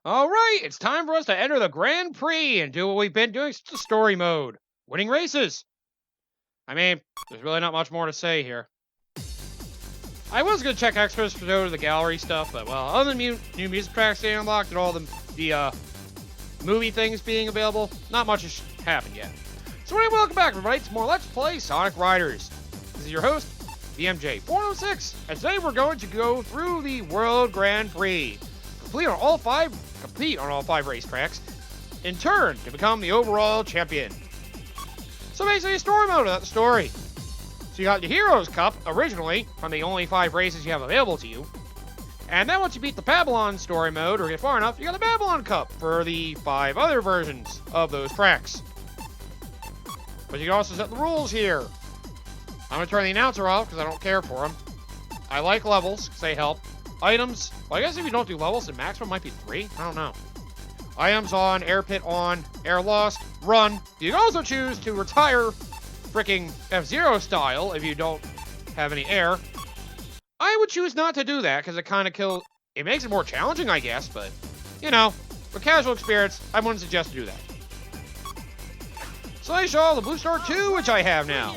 Alright, it's time for us to enter the Grand Prix and do what we've been doing since the story mode. Winning races. I mean, there's really not much more to say here. I was going to check extras to go to the gallery stuff, but well, other than new music tracks being unlocked and all the movie things being available, not much has happened yet. So anyway, welcome back everybody to more Let's Play Sonic Riders. This is your host, VMJ406, and today we're going to go through the World Grand Prix. Complete on all five racetracks, in turn to become the overall champion. So basically a story mode without the story. So you got the Heroes Cup originally from the only 5 races you have available to you. And then once you beat the Babylon story mode or get far enough, you got the Babylon Cup for the 5 other versions of those tracks. But you can also set the rules here. I'm going to turn the announcer off because I don't care for them. I like levels because they help. Items, well, I guess if you don't do levels, the maximum might be 3. I don't know. Items on, air pit on, air lost, run. You can also choose to retire freaking F-Zero style if you don't have any air. I would choose not to do that because it kind of it makes it more challenging, I guess, but, you know, for casual experience, I wouldn't suggest to do that. So they show the Blue Star 2, which I have now.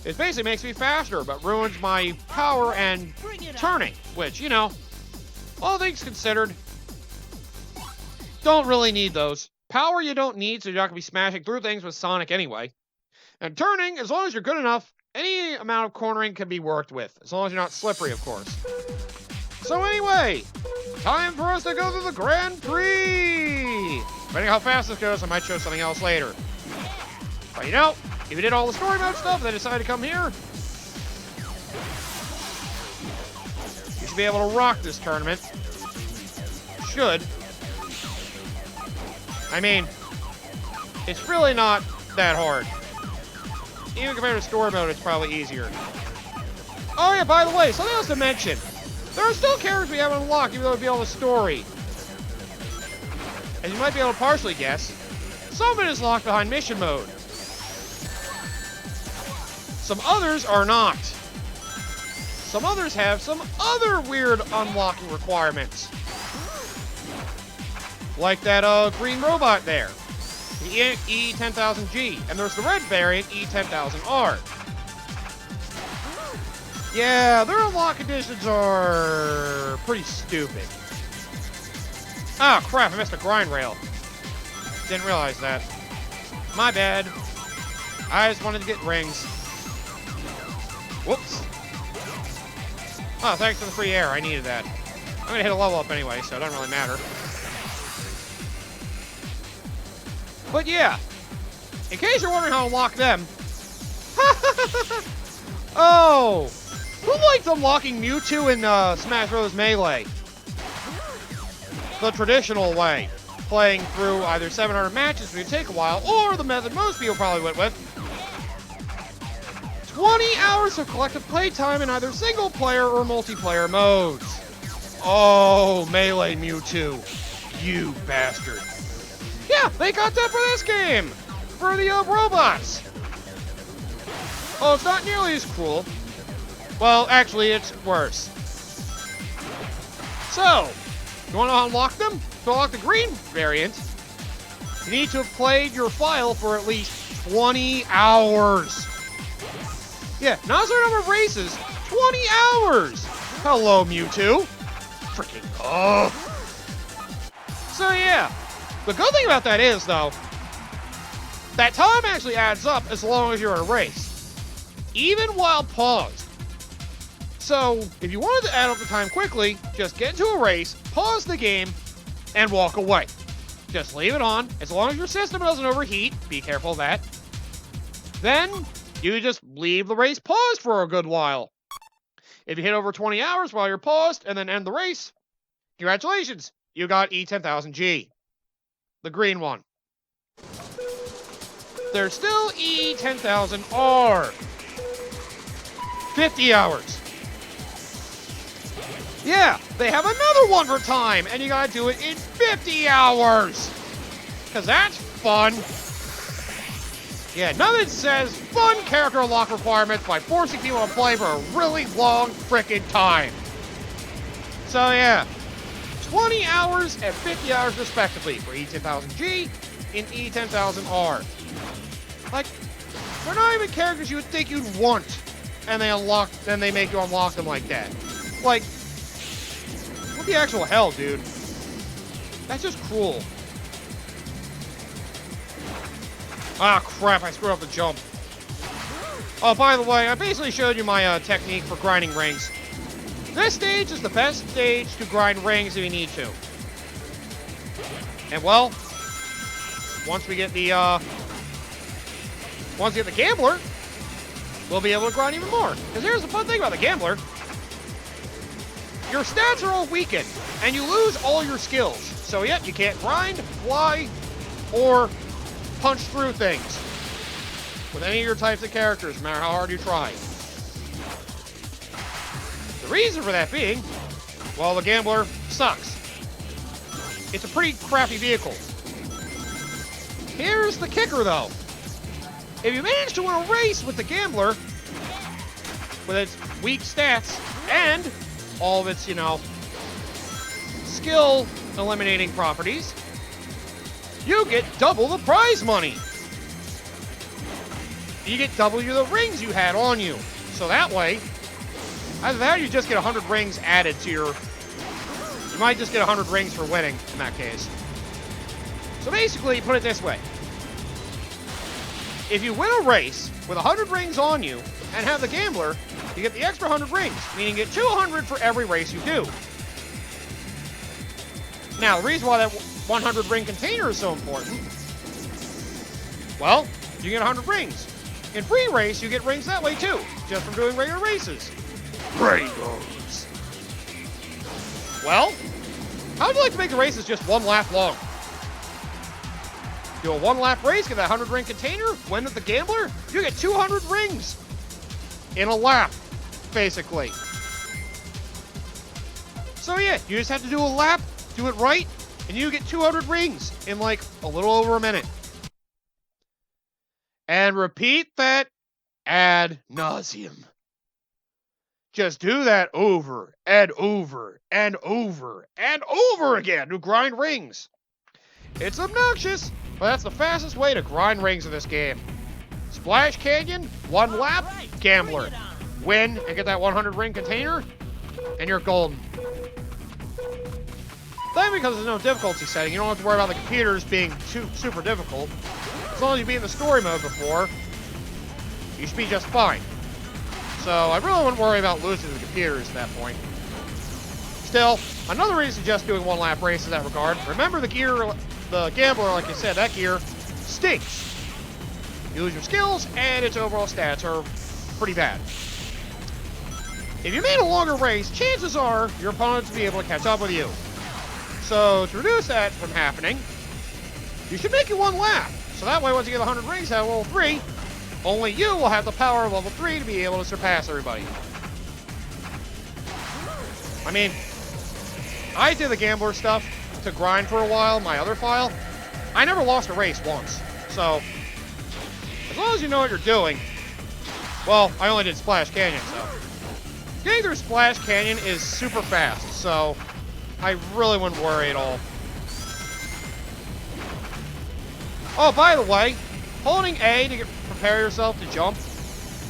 It basically makes me faster, but ruins my power and turning, which, you know, all things considered, don't really need those. Power you don't need, so you're not going to be smashing through things with Sonic anyway. And turning, as long as you're good enough, any amount of cornering can be worked with, as long as you're not slippery, of course. So anyway, time for us to go through the Grand Prix! Depending on how fast this goes, I might show something else later. But you know, if you did all the story mode stuff and then decided to come here, you should be able to rock this tournament. Should. I mean, it's really not that hard. Even compared to story mode, it's probably easier. Oh yeah, by the way, something else to mention. There are still characters we haven't unlocked, even though we beat the story. As you might be able to partially guess, some of it is locked behind mission mode. Some others are not. Some others have some other weird unlocking requirements. Like that green robot there. The E10000G. And there's the red variant, E10000R. Yeah, their unlock conditions are pretty stupid. Oh crap, I missed a grind rail. Didn't realize that. My bad. I just wanted to get rings. Whoops. Oh, thanks for the free air. I needed that. I'm going to hit a level up anyway, so it doesn't really matter. But yeah, in case you're wondering how to unlock them. Oh, who liked unlocking Mewtwo in Smash Bros. Melee? The traditional way. Playing through either 700 matches, which would take a while, or the method most people probably went with. 20 hours of collective playtime in either single-player or multiplayer modes. Oh, Melee Mewtwo. You bastard. Yeah, they got that for this game. For the robots. Oh, it's not nearly as cruel. Well, actually, it's worse. So, you want to unlock them? To unlock the green variant, you need to have played your file for at least 20 hours. Yeah, not a certain number of races, 20 hours! Hello, Mewtwo. Freaking, oh. So yeah, the good thing about that is, though, that time actually adds up as long as you're in a race. Even while paused. So, if you wanted to add up the time quickly, just get into a race, pause the game, and walk away. Just leave it on, as long as your system doesn't overheat, be careful of that. Then, you just leave the race paused for a good while. If you hit over 20 hours while you're paused and then end the race, congratulations, you got E10000G. The green one. There's still E10000R. 50 hours. Yeah, they have another one for time, and you gotta do it in 50 hours. Because that's fun. Yeah, nothing says fun character unlock requirements by forcing people to play for a really long frickin' time. So yeah, 20 hours and 50 hours respectively for E10000G and E10000R. Like, they're not even characters you would think you'd want, and they make you unlock them like that. Like, what the actual hell, dude? That's just cruel. Ah, crap, I screwed up the jump. Oh, by the way, I basically showed you my technique for grinding rings. This stage is the best stage to grind rings if you need to. And, well, once we get the Gambler, we'll be able to grind even more. Because here's the fun thing about the Gambler. Your stats are all weakened, and you lose all your skills. So, yep, you can't grind, fly, or punch through things with any of your types of characters, no matter how hard you try. The reason for that being, well, the Gambler sucks. It's a pretty crappy vehicle. Here's the kicker, though. If you manage to win a race with the Gambler, with its weak stats, and all of its, skill eliminating properties, you get double the prize money. You get double the rings you had on you. So that way, either that or you just get 100 rings added to your... You might just get 100 rings for winning, in that case. So basically, put it this way. If you win a race with 100 rings on you and have the Gambler, you get the extra 100 rings, meaning you get 200 for every race you do. Now, the reason why that 100 ring container is so important, well, you get 100 rings. In free race, you get rings that way too, just from doing regular races. Rangos. Well, how would you like to make the races just one lap long? Do a one-lap race, get that 100 ring container, win with the Gambler, you get 200 rings in a lap, basically. So yeah, you just have to do a lap, do it right, and you get 200 rings in like a little over a minute. And repeat that ad nauseum. Just do that over and over and over and over again to grind rings. It's obnoxious, but that's the fastest way to grind rings in this game. Splash Canyon, one lap, Gambler. Win and get that 100 ring container, and you're golden. Then, because there's no difficulty setting, you don't have to worry about the computers being super difficult. As long as you beat the story mode before, you should be just fine. So I really wouldn't worry about losing the computers at that point. Still, another reason just doing one lap race in that regard, remember the Gambler, like I said, that gear stinks. You lose your skills, and its overall stats are pretty bad. If you made a longer race, chances are your opponents will be able to catch up with you. So to reduce that from happening, you should make it one lap. So that way, once you get 100 rings at level 3, only you will have the power of level 3 to be able to surpass everybody. I mean, I did the Gambler stuff to grind for a while, my other file. I never lost a race once. So, as long as you know what you're doing, well, I only did Splash Canyon, so. Getting through Splash Canyon is super fast, so I really wouldn't worry at all. Oh, by the way, holding A to prepare yourself to jump,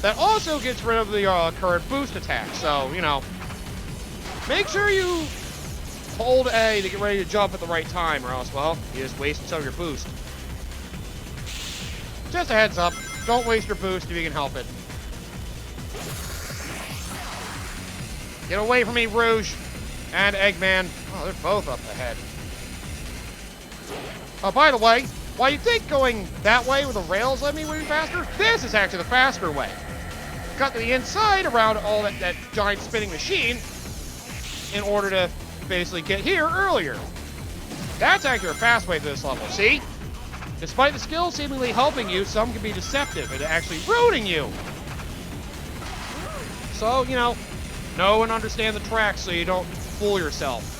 that also gets rid of the current boost attack. So, make sure you hold A to get ready to jump at the right time, or else, well, you just wasted some of your boost. Just a heads up, don't waste your boost if you can help it. Get away from me, Rouge and Eggman. Oh, they're both up ahead. Oh, by the way, while you think going that way with the rails let me would be faster, this is actually the faster way. Cut to the inside around all that giant spinning machine in order to basically get here earlier. That's actually a fast way to this level, see? Despite the skill seemingly helping you, some can be deceptive and actually ruining you. So, know and understand the tracks so you don't fool yourself.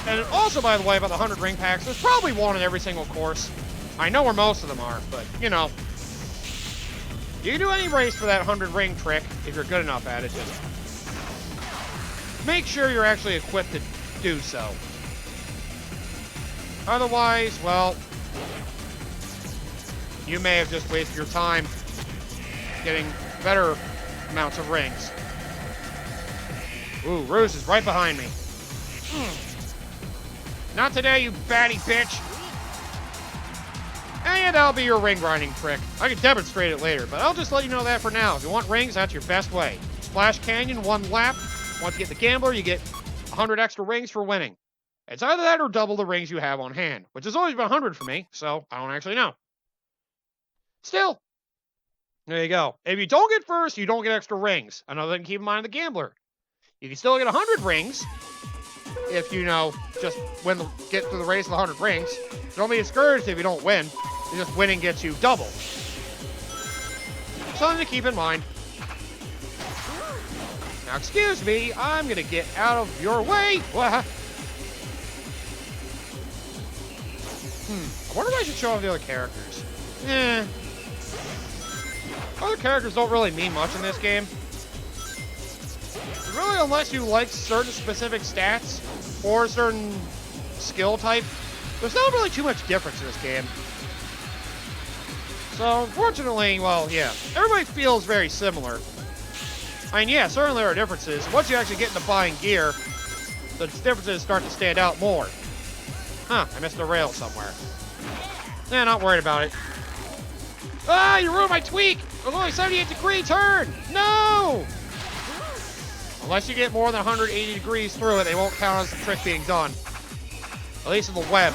And also, by the way, about the 100 ring packs, there's probably one in every single course. I know where most of them are, but, you can do any race for that 100 ring trick if you're good enough at it. Just make sure you're actually equipped to do so. Otherwise, well, you may have just wasted your time getting better amounts of rings. Ooh, Ruse is right behind me. Not today, you batty bitch. And that'll be your ring grinding trick. I can demonstrate it later, but I'll just let you know that for now. If you want rings, that's your best way. Splash Canyon, 1 lap. Once you get the Gambler, you get 100 extra rings for winning. It's either that or double the rings you have on hand, which has always been 100 for me, so I don't actually know. Still, there you go. If you don't get first, you don't get extra rings. Another thing to keep in mind, the Gambler. You can still get 100 rings if you know, just get through the race with 100 rings. Don't be discouraged if you don't win. Just winning gets you double. Something to keep in mind. Now, excuse me, I'm gonna get out of your way. I wonder if I should show off the other characters. Other characters don't really mean much in this game. Really, unless you like certain specific stats or a certain skill type, there's not really too much difference in this game. So, unfortunately, well, yeah, everybody feels very similar. I mean, yeah, certainly there are differences. Once you actually get into buying gear, the differences start to stand out more. Huh, I missed a rail somewhere. Yeah, not worried about it. Ah, you ruined my tweak! It was only a 78-degree turn! No! Unless you get more than 180 degrees through it, they won't count as the trick being done. At least in the web.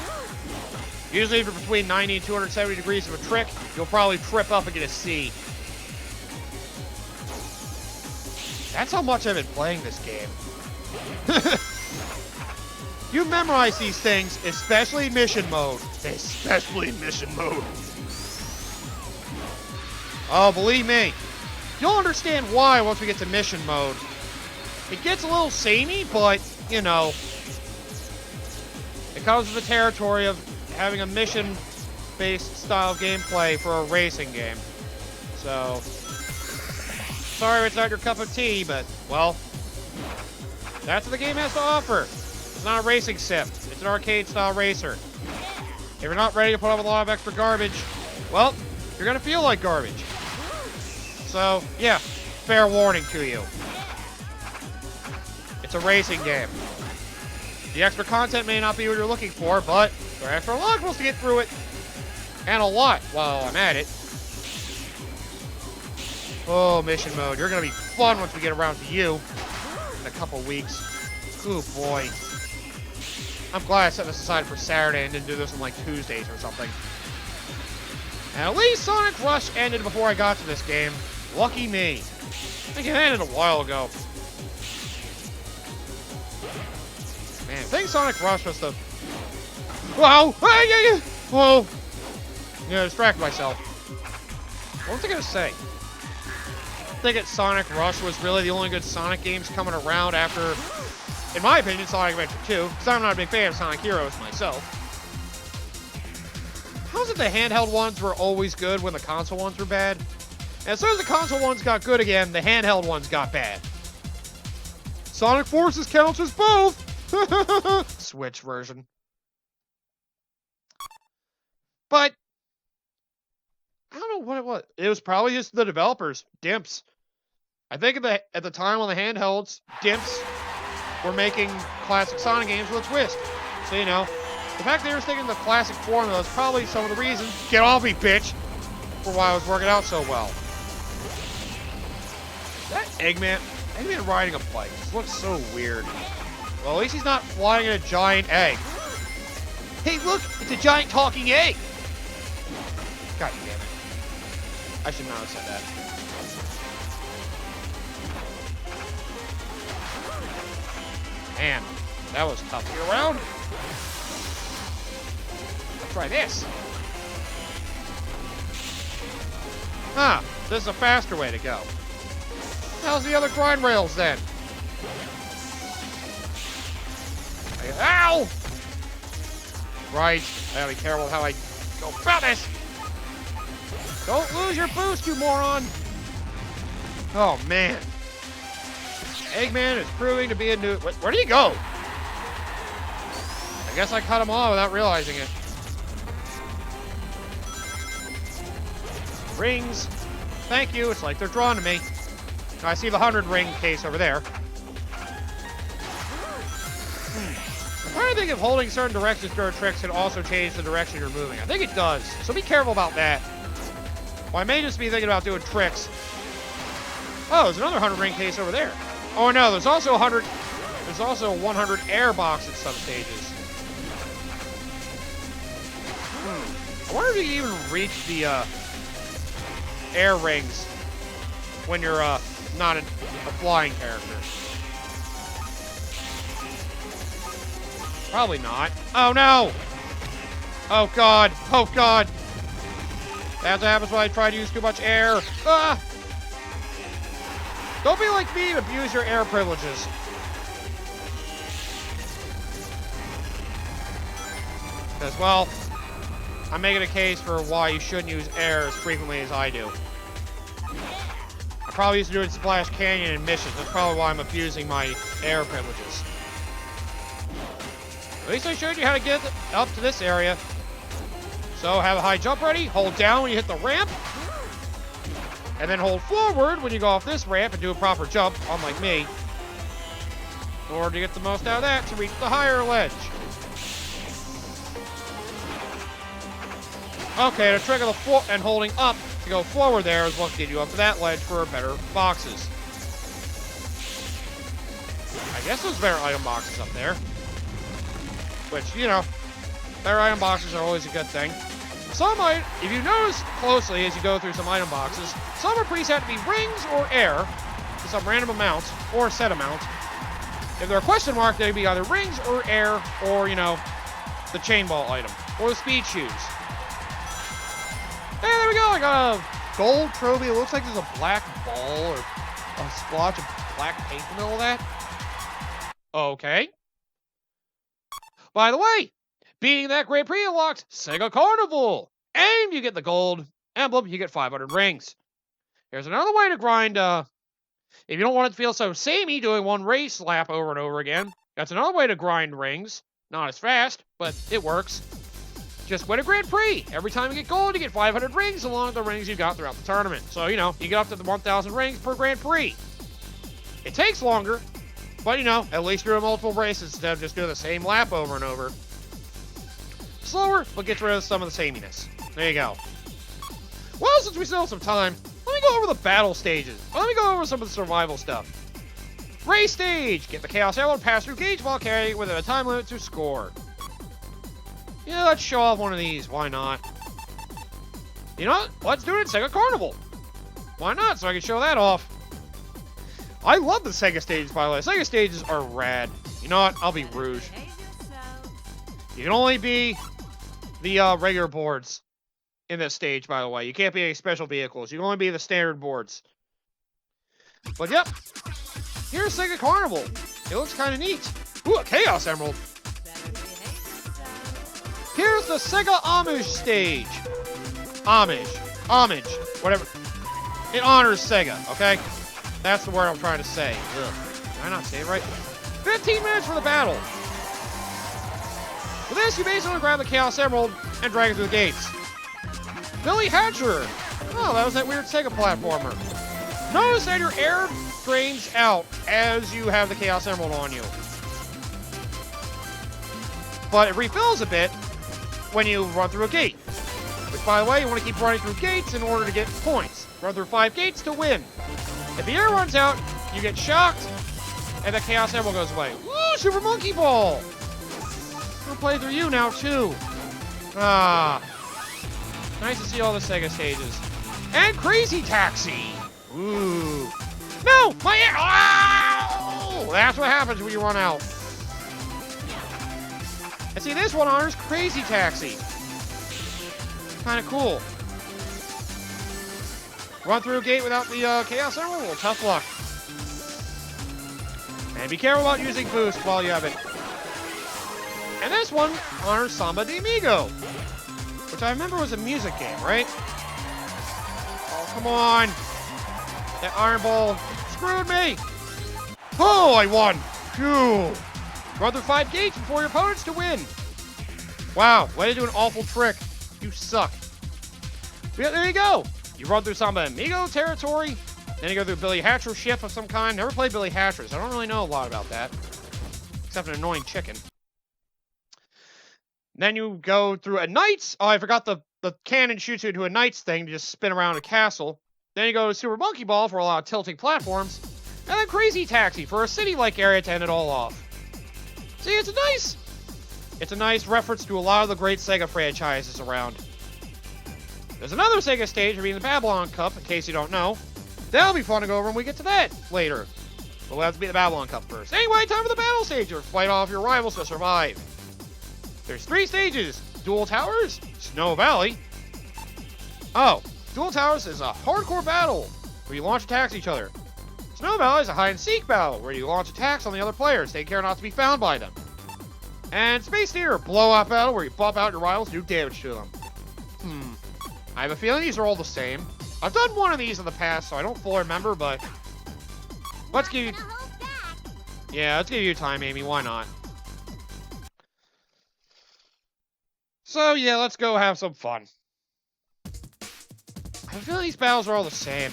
Usually if you're between 90 and 270 degrees of a trick, you'll probably trip up and get a C. That's how much I've been playing this game. You memorize these things, especially mission mode. Especially mission mode. Oh, believe me. You'll understand why once we get to mission mode. It gets a little samey, but, you know, it comes with the territory of having a mission-based style gameplay for a racing game. So, sorry if it's not your cup of tea, but, well, that's what the game has to offer. It's not a racing sim. It's an arcade-style racer. If you're not ready to put up with a lot of extra garbage, well, you're going to feel like garbage. So, yeah, fair warning to you. It's a racing game. The extra content may not be what you're looking for, but there are extra levels to get through it. And a lot while I'm at it. Oh, mission mode. You're going to be fun once we get around to you in a couple weeks. Oh, boy. I'm glad I set this aside for Saturday and didn't do this on, like, Tuesdays or something. And at least Sonic Rush ended before I got to this game. Lucky me. I think it ended a while ago. Man, I think Sonic Rush was the... Whoa! Whoa! Yeah, distracted myself. What was I going to say? I think that Sonic Rush was really the only good Sonic games coming around after, in my opinion, Sonic Adventure 2, because I'm not a big fan of Sonic Heroes myself. How's it the handheld ones were always good when the console ones were bad? And as soon as the console ones got good again, the handheld ones got bad. Sonic Forces counts as both! Switch version. But I don't know what it was. It was probably just the developers, Dimps. I think at the time on the handhelds, Dimps were making classic Sonic games with a twist. So, you know, the fact they were sticking to the classic formula is probably some of the reasons, get off me, bitch, for why it was working out so well. That Eggman riding a bike just looks so weird. Well, at least he's not flying in a giant egg. Hey, look! It's a giant talking egg! God damn it. I should not have said that. Man, that was tough to get around. Let's try this. Huh, this is a faster way to go. How's the other grind rails then? Ow! Right, I gotta be careful how I go about this. Don't lose your boost, you moron! Oh, man. Eggman is proving to be a new... Where do you go? I guess I cut him off without realizing it. Rings. Thank you. It's like they're drawn to me. I see the 100 ring case over there. I'm trying to think if holding certain directions during tricks can also change the direction you're moving. I think it does. So be careful about that. Well, I may just be thinking about doing tricks. Oh, there's another 100 ring case over there. Oh no, there's also 100. There's also a 100 air box at some stages. I wonder if you can even reach the air rings when you're not a flying character. Probably not. Oh no! Oh god! Oh god! That's what happens when I try to use too much air. Ah! Don't be like me and abuse your air privileges. Because, well, I'm making a case for why you shouldn't use air as frequently as I do. I probably used to do it in Splash Canyon and missions. That's probably why I'm abusing my air privileges. At least I showed you how to get up to this area. So have a high jump ready, hold down when you hit the ramp, and then hold forward when you go off this ramp and do a proper jump, unlike me, in order to get the most out of that to reach the higher ledge. Okay, the trick of the and holding up to go forward there is what get you up to that ledge for better boxes. I guess there's better item boxes up there. Which, you know, better item boxes are always a good thing. Some might, if you notice closely as you go through some item boxes, some are preset to be rings or air, to some random amounts, or set amount. If they're a question mark, they'd be either rings or air, or, you know, the chain ball item, or the speed shoes. Hey, there we go, I got a gold trophy. It looks like there's a black ball, or a splotch of black paint in the middle of that. Okay. By the way, beating that Grand Prix unlocked Sega Carnival. And you get the gold emblem, you get 500 rings. Here's another way to grind, if you don't want it to feel so samey doing one race lap over and over again, that's another way to grind rings. Not as fast, but it works. Just win a Grand Prix. Every time you get gold, you get 500 rings along with the rings you got throughout the tournament. So, you know, you get up to the 1,000 rings per Grand Prix. It takes longer, but, you know, at least you're doing multiple races instead of just doing the same lap over and over. Slower, but gets rid of some of the sameness. There you go. Well, since we still have some time, let me go over the battle stages. Let me go over some of the survival stuff. Race stage. Get the Chaos Emerald, pass through gates while carrying within a time limit to score. Yeah, let's show off one of these. Why not? You know what? Let's do it in Sega Carnival. Why not? So I can show that off. I love the Sega stages, by the way. Sega stages are rad. You know what? I'll be Rouge. You can only be the regular boards in this stage, by the way. You can't be any special vehicles. You can only be the standard boards. But yep. Here's Sega Carnival. It looks kind of neat. Ooh, a Chaos Emerald. Here's the Sega Homage stage. Homage. Whatever. It honors Sega, okay? That's the word I'm trying to say. Ugh. Did I not say it right? 15 minutes for the battle. For this, you basically grab the Chaos Emerald and drag it through the gates. Billy Hatcher. Oh, that was that weird Sega platformer. Notice that your air drains out as you have the Chaos Emerald on you. But it refills a bit when you run through a gate. Which, by the way, you want to keep running through gates in order to get points. Run through 5 gates to win. If the air runs out, you get shocked, and the Chaos Emerald goes away. Woo! Super Monkey Ball! I'll play through you now, too. Ah. Nice to see all the Sega stages. And Crazy Taxi! Ooh. No! My air! Oh! That's what happens when you run out. And see, this one honors Crazy Taxi. Kind of cool. Run through a gate without the Chaos Emerald? Well, tough luck. And be careful about using boost while you have it. And this one honors Samba de Amigo, which I remember was a music game, right? Oh, come on. That Iron Ball screwed me. Oh, I won! Phew! Run through 5 gates before your opponents to win. Wow, way to do an awful trick. You suck. Yeah, there you go. You run through some Amigo territory, then you go through Billy Hatcher's ship of some kind. Never played Billy Hatcher's. I don't really know a lot about that, except an annoying chicken. Then you go through a knight's. Oh, I forgot the cannon shoots you into a knight's thing to just spin around a castle. Then you go to Super Monkey Ball for a lot of tilting platforms. And then Crazy Taxi for a city-like area to end it all off. See, it's a nice reference to a lot of the great Sega franchises around. There's another Sega stage being the Babylon Cup, in case you don't know. That'll be fun to go over when we get to that later. But we'll have to beat the Babylon Cup first. Anyway, time for the battle stage, or fight off your rivals to survive. There's 3 stages. Dual Towers, Snow Valley. Oh, Dual Towers is a hardcore battle where you launch attacks at each other. Snow Valley is a hide-and-seek battle where you launch attacks on the other players. Take care not to be found by them. And Space Theater, blowout battle where you bump out your rivals and do damage to them. I have a feeling these are all the same. I've done one of these in the past, so I don't fully remember, but let's give you... Yeah, let's give you time, Amy. Why not? So, yeah, let's go have some fun. I have a feeling these battles are all the same.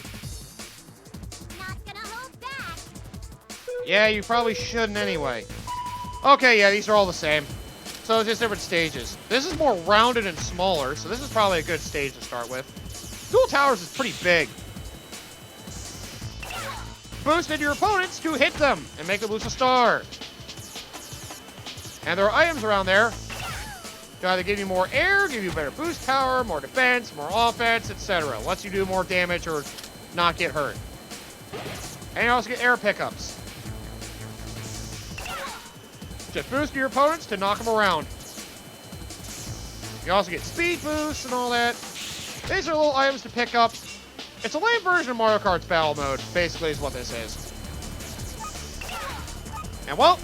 Not gonna hold back. Yeah, you probably shouldn't anyway. Okay, yeah, these are all the same. So it's just different stages. This is more rounded and smaller, so this is probably a good stage to start with. Dual Towers is pretty big. Boosted your opponents to hit them and make them lose a star. And there are items around there to either give you more air, give you better boost power, more defense, more offense, etc. Lets you do more damage or not get hurt. And you also get air pickups. Just boost your opponents to knock them around. You also get speed boosts and all that. These are little items to pick up. It's a lame version of Mario Kart's battle mode, basically is what this is. And well,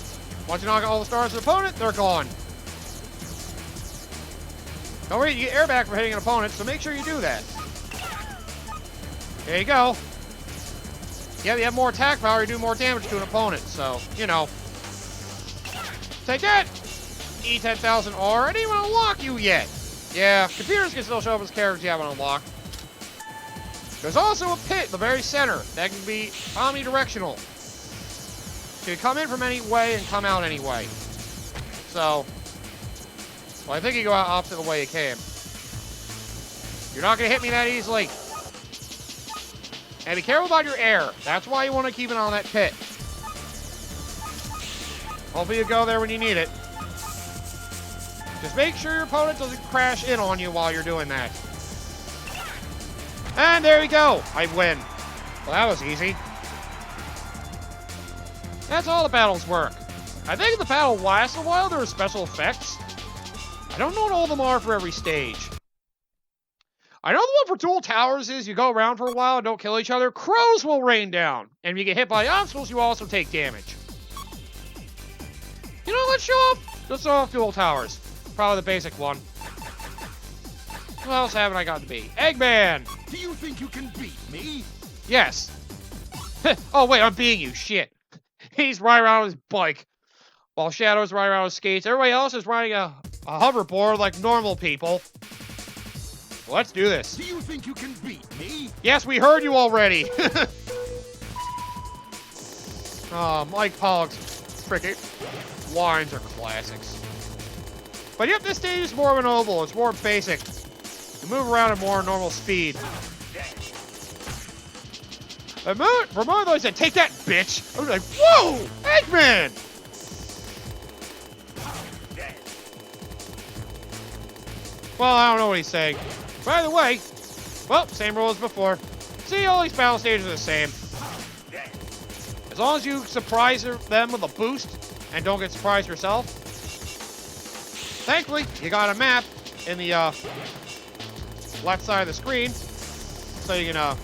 once you knock out all the stars of the opponent, they're gone. Don't worry, you get air back for hitting an opponent, so make sure you do that. There you go. Yeah, you have more attack power, you do more damage to an opponent, so, you know. Take that! E10000R, I didn't even unlock you yet. Yeah, computers can still show up as characters you haven't unlocked. There's also a pit in the very center that can be omnidirectional. So you come in from any way and come out any way. So, well, I think you go out opposite the way you came. You're not going to hit me that easily. And be careful about your air. That's why you want to keep it on that pit. Hopefully you go there when you need it. Just make sure your opponent doesn't crash in on you while you're doing that. And there we go. I win. Well, that was easy. That's all the battles work. I think if the battle lasts a while, there are special effects. I don't know what all of them are for every stage. I know the one for Dual Towers is you go around for a while and don't kill each other. Crows will rain down. And if you get hit by obstacles, you also take damage. You know, let's show off Dual Towers. Probably the basic one. What else haven't I got to beat? Eggman! Do you think you can beat me? Yes. Oh, wait, I'm beating you. Shit. He's riding around on his bike. While Shadow's riding around with skates. Everybody else is riding a hoverboard like normal people. Well, let's do this. Do you think you can beat me? Yes, we heard you already. Oh, Mike Pollock's frickin' lines are classics. But yep, this stage is more of an oval. It's more basic. You move around at more normal speed. For a moment, I said, "Take that, bitch!" I was like, "Whoa, Eggman!" Well, I don't know what he's saying. By the way, well, same rule as before. See, all these battle stages are the same. As long as you surprise them with a boost and don't get surprised yourself. Thankfully, you got a map in the left side of the screen, so you can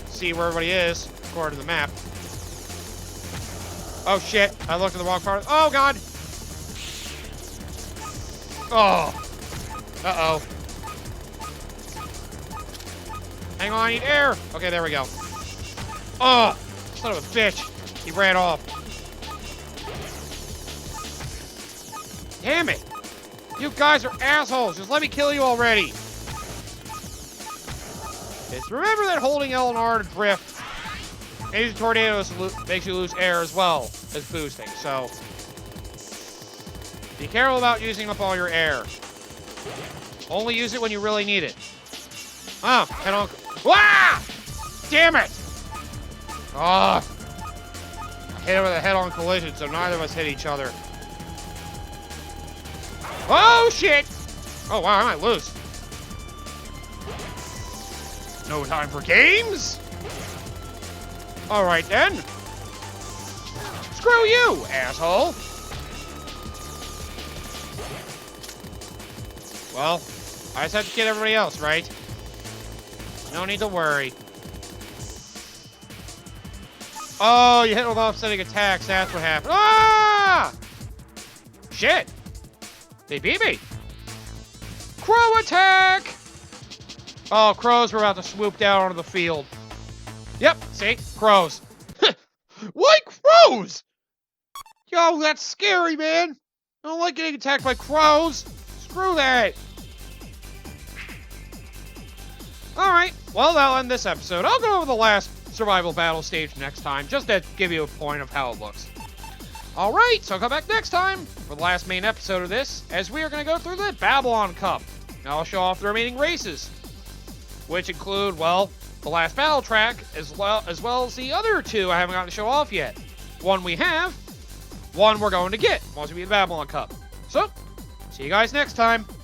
see where everybody is according to the map. Oh shit! I looked at the wrong part. Oh god! Oh. Uh-oh. Hang on, I need air! Okay, there we go. Oh! Son of a bitch! He ran off. Damn it. You guys are assholes. Just let me kill you already. Just remember that holding L and R to drift. And using tornadoes makes you lose air as well as boosting. So be careful about using up all your air. Only use it when you really need it. Ah, head on. Wah! Damn it! Ah. I hit it with a head-on collision, so neither of us hit each other. Oh, shit! Oh, wow, I might lose. No time for games? Alright, then. Screw you, asshole! Well, I just have to get everybody else, right? No need to worry. Oh, you hit with offsetting attacks. That's what happened. Ah! Shit. They beat me. Crow attack! Oh, crows were about to swoop down onto the field. Yep, see? Crows. Like crows! Yo, that's scary, man. I don't like getting attacked by crows. Screw that. Alright, well, that'll end this episode. I'll go over the last survival battle stage next time, just to give you a point of how it looks. Alright, so come back next time for the last main episode of this, as we are going to go through the Babylon Cup. Now I'll show off the remaining races, which include, well, the last battle track, as well as the other two I haven't gotten to show off yet. One we have, one we're going to get once we beat the Babylon Cup. So, see you guys next time.